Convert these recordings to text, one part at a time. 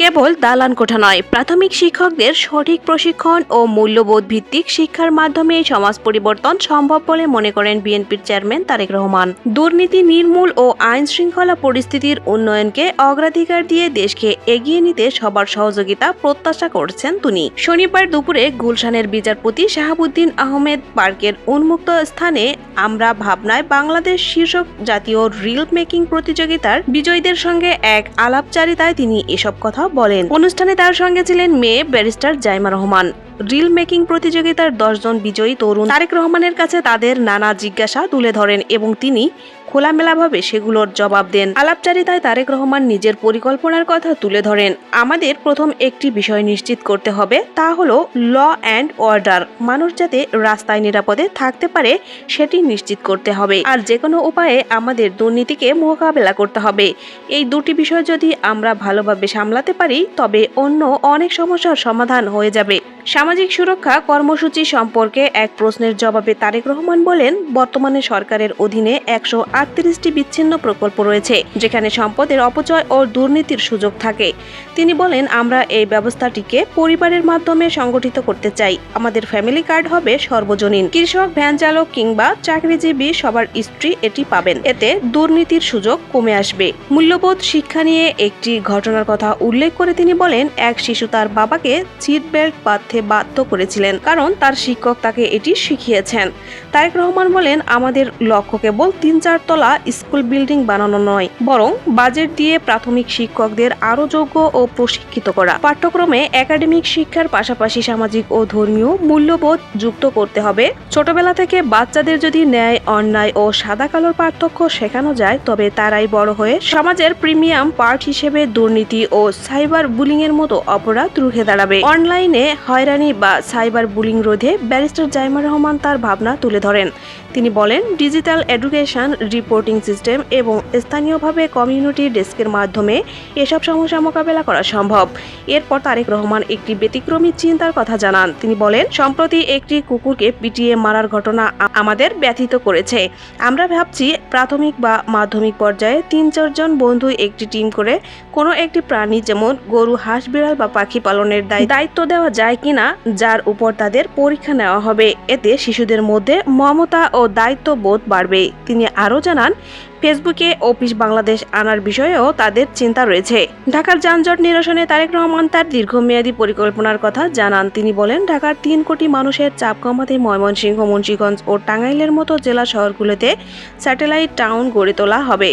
কেবল দালান কোঠা নয়, প্রাথমিক শিক্ষকদের সঠিক প্রশিক্ষণ ও মূল্যবোধ ভিত্তিক শিক্ষার মাধ্যমে সমাজ পরিবর্তন সম্ভব বলে মনে করেন বিএনপির চেয়ারম্যান তারেক রহমান। দুর্নীতি নির্মূল ও আইন শৃঙ্খলা পরিস্থিতির উন্নয়নকে অগ্রাধিকার দিয়ে দেশকে এগিয়ে নিতে সবার সহযোগিতা প্রত্যাশা করছেন তিনি। শনিবার দুপুরে গুলশানের বিচারপতি শাহাবুদ্দিন আহমেদ পার্কের উন্মুক্ত স্থানে আমরা ভাবনায় বাংলাদেশ শীর্ষক জাতীয় রিল মেকিং প্রতিযোগিতার বিজয়ীদের সঙ্গে এক আলাপচারিতায় তিনি এসব কথা বলেন। অনুষ্ঠানে তার সঙ্গে ছিলেন মেয়ে barrister Zaima Rahman. Reel making প্রতিযোগিতার 10 জন বিজয়ী তরুণ তারেক রহমানের কাছে তাদের নানা জিজ্ঞাসা তুলে ধরেন এবং তিনি খোলামেলাভাবে সেগুলোর জবাব দেন। আলাপচারিতায় তারেক রহমান নিজের পরিকল্পনার কথা তুলে ধরেন। আমাদের প্রথম একটি বিষয় নিশ্চিত করতে হবে, তা হলো ল অ্যান্ড অর্ডার। মানুষ যাতে রাস্তায় নিরাপদে থাকতে পারে সেটি নিশ্চিত করতে হবে। আর যে কোনো উপায়ে আমাদের দুর্নীতিকে মোকাবেলা করতে হবে। এই দুটি বিষয় যদি আমরা ভালোভাবে সামলাতে পারি তবে অন্য অনেক সমস্যার সমাধান হয়ে যাবে। সামাজিক সুরক্ষা কর্মসূচি সম্পর্কে এক প্রশ্নের জবাবে তারেক রহমান বলেন, বর্তমানে সরকারের অধীনে 138টি বিচ্ছিন্ন প্রকল্প রয়েছে যেখানে সম্পদের অপচয় ও দুর্নীতির সুযোগ থাকে। তিনি বলেন, আমরা এই ব্যবস্থাটিকে পরিবারের মাধ্যমে সংগঠিত করতে চাই। আমাদের ফ্যামিলি কার্ড হবে সর্বজনীন। কৃষক, ভ্যান চালক কিংবা চাকরিজীবী সবার স্ত্রী এটি পাবেন। এতে দুর্নীতির সুযোগ কমে আসবে। মূল্যবোধ শিক্ষা নিয়ে একটি ঘটনার কথা উল্লেখ করে তিনি বলেন, এক শিশু তার বাবাকে সিট বেল্ট বাঁধতে বাধ্য করেছিলেন কারণ তার শিক্ষক তাকে এটি শিখিয়েছেন। তারেক রহমান বলেন, আমাদের লক্ষ্য কেবল 3-4 তলা স্কুল বিল্ডিং বানানো নয়, বরং বাজেট দিয়ে প্রাথমিক শিক্ষকদের আরো যোগ্য ও প্রশিক্ষিত করা। পাঠ্যক্রমে একাডেমিক শিক্ষার পাশাপাশি সামাজিক ও ধর্মীয় মূল্যবোধ যুক্ত করতে হবে। ছোটবেলা থেকে বাচ্চাদের যদি ন্যায়, অন্যায় ও সাদা কালোর পার্থক্য শেখানো যায় তবে তারাই বড় হয়ে সমাজের প্রিমিয়াম পার্ট হিসেবে দুর্নীতি ও সাইবার বুলিং এর মতো অপরাধ রুখে দাঁড়াবে। অনলাইনে হয়রানি বা সাইবার বুলিং রোধে ব্যারিস্টার জাইমা রহমান তার ভাবনা তুলে ধরেন। তিনি বলেন, ডিজিটাল এডুকেশন, রিপোর্টিং সিস্টেম এবং স্থানীয়ভাবে কমিউনিটি ডেস্কের মাধ্যমে এসব সমস্যা মোকাবেলা করা সম্ভব। এরপর তারেক রহমান একটি ব্যতিক্রমী চিন্তার কথা জানান। তিনি বলেন, সম্প্রতি একটি কুকুরকে পিটিয়ে মারার ঘটনা আমাদের ব্যথিত করেছে। আমরা ভাবছি প্রাথমিক বা মাধ্যমিক পর্যায়ে 3-4 জন বন্ধু একটি টিম করে কোনো একটি প্রাণী যেমন গরু, হাঁস, বিড়াল বা পাখি পালনের দায়িত্ব দেওয়া যায় কিনা, যার উপর তাদের পরীক্ষা নেওয়া হবে। এতে শিশুদের মধ্যে মমতা ও দায়িত্ববোধ বাড়বে। তিনি আরও জানান, ফেসবুকে অফিস বাংলাদেশ আনার বিষয়েও তাদের চিন্তা রয়েছে। ঢাকার যানজট নিরসনে তারেক রহমান তার দীর্ঘমেয়াদী পরিকল্পনার কথা জানান। তিনি বলেন, ঢাকার 3 কোটি মানুষের চাপ কমাতে ময়মনসিংহ, মুন্সিগঞ্জ ও টাঙ্গাইলের মতো জেলা শহরগুলোতে স্যাটেলাইট টাউন গড়ে তোলা হবে।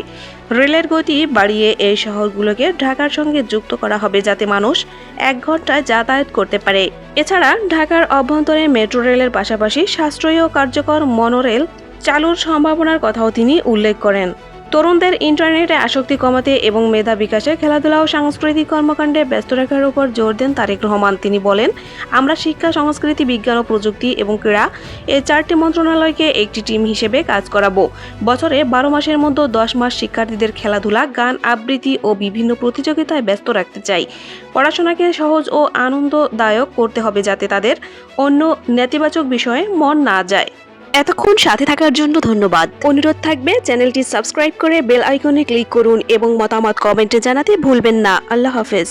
রেলের গতি বাড়িয়ে এই শহরগুলোকে ঢাকার সঙ্গে যুক্ত করা হবে যাতে মানুষ 1 ঘন্টায় যাতায়াত করতে পারে। এছাড়া ঢাকার অভ্যন্তরে মেট্রো রেলের পাশাপাশি সাশ্রয়ী ও কার্যকর মনোরেল চালুর সম্ভাবনার কথাও তিনি উল্লেখ করেন। তরুণদের ইন্টারনেটে আসক্তি কমাতে এবং মেধা বিকাশে খেলাধুলা ও সাংস্কৃতিক কর্মকাণ্ডে ব্যস্ত রাখার উপর জোর দেন তারেক রহমান। তিনি বলেন, আমরা শিক্ষা, সংস্কৃতি, বিজ্ঞান ও প্রযুক্তি এবং ক্রীড়া এই 4টি মন্ত্রণালয়কে একটি টিম হিসেবে কাজ করাবো। বছরে 12 মাসের মধ্যে 10 মাস শিক্ষার্থীদের খেলাধুলা, গান, আবৃত্তি ও বিভিন্ন প্রতিযোগিতায় ব্যস্ত রাখতে চাই। পড়াশোনাকে সহজ ও আনন্দদায়ক করতে হবে যাতে তাদের অন্য নেতিবাচক বিষয়ে মন না যায়। এতক্ষণ সাথে থাকার জন্য ধন্যবাদ। অনুরোধ থাকবে চ্যানেলটি সাবস্ক্রাইব করে বেল আইকনে ক্লিক করুন এবং মতামত কমেন্টে জানাতে ভুলবেন না। আল্লাহ হাফেজ।